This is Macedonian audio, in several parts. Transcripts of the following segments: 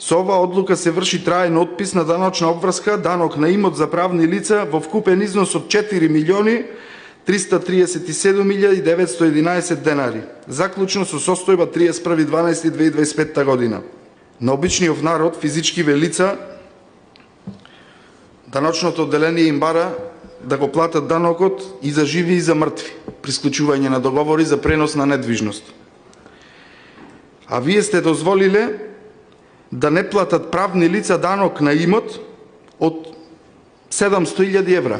Со оваа одлука се врши траен отпис на даночна обврска, данок на имот за правни лица во вкупен износ од 4.337.911 денари, заклучно со состојба 31.12.2025 година. На обичниот народ, физичкиве лица, даночното одделение им бара да го платат данокот и за живи и за мртви, при склучување на договори за пренос на недвижност. А вие сте дозволиле да не платат правни лица данок на имот од 700.000 евра.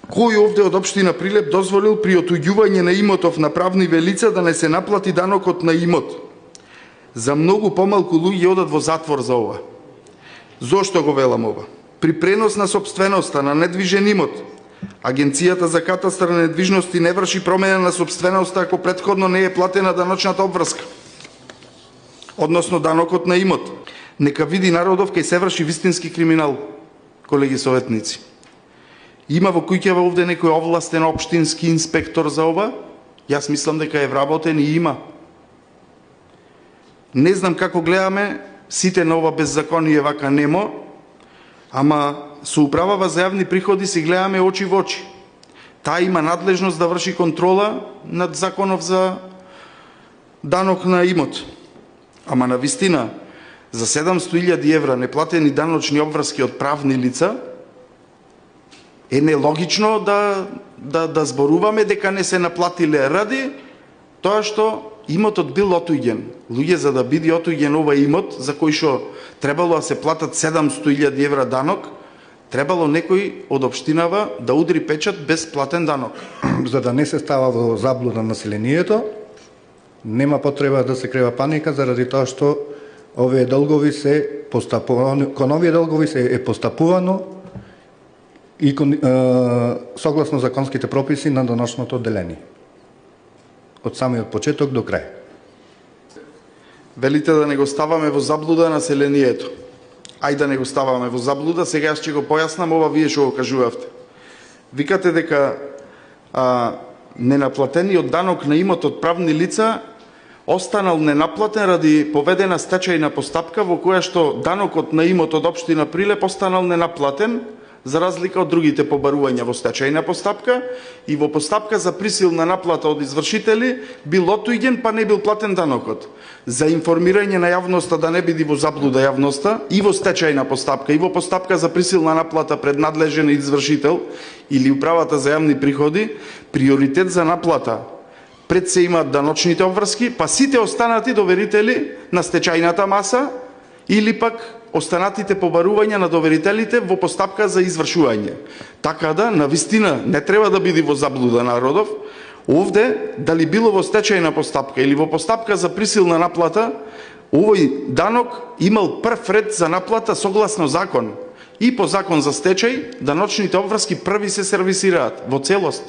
Кој овде од општина Прилеп дозволил при отуѓување на имотов на правниве лица да не се наплати данокот на имот? За многу помалку луѓе одат во затвор за ова. Зошто го велам ова? При пренос на сопственоста на недвижен имот, Агенцијата за катастар на недвижности не врши промена на сопственоста ако претходно не е платена даночната обврска, односно данокот на имот. Нека види народов кај се врши вистински криминал, колеги советници. Има во куќава овде некој овластен општински инспектор за ова? Јас мислам дека е вработен и има. Не знам како гледаме сите на ова беззаконие вака немо, ама со управава за јавни приходи си гледаме очи во очи. Таа има надлежност да врши контрола над законов за данок на имот. Ама на вистина, за 700.000 евра неплатени даночни обврски од правни лица, е нелогично да зборуваме дека не се наплатиле ради тоа што имотот бил отуѓен. Луѓе, за да биде отуѓен овој имот, за кој што требало да се платат 700.000 евра данок, требало некој од општинава да удри печат без платен данок. За да не се става во заблуда населението, нема потреба да се крева паника заради тоа што овие долгови се постапувано, кон овие долгови се е постапувано и согласно законските прописи на даночното одделение. Од самиот почеток до крај. Велите да не го ставаме во заблуда населението. Ајде да не го ставаме во заблуда, сега јас ќе го појаснам ова вие што го кажувавте. Викате дека ненаплатениот данок на имот од правни лица останал ненаплатен ради поведена стечајна постапка во која што данокот на имот од општина Прилеп останал ненаплатен, за разлика од другите побарувања во стечајна постапка, и во постапка за присилна наплата од извршители бил отуѓен па не бил платен данокот. За информирање на јавноста да не биде во заблуда јавноста, и во стечајна постапка, и во постапка за присилна наплата пред надлежен извршител или управата за јавни приходи, приоритет за наплата пред се имаат даночните обврски, па сите останати доверители на стечајната маса или пак останатите побарувања на доверителите во постапка за извршување. Така да, навистина, не треба да биде во заблуда народов. Овде, дали било во стечајна постапка или во постапка за присилна наплата, овој данок имал прв ред за наплата согласно закон. И по закон за стечај, даночните обврски први се сервисираат во целост.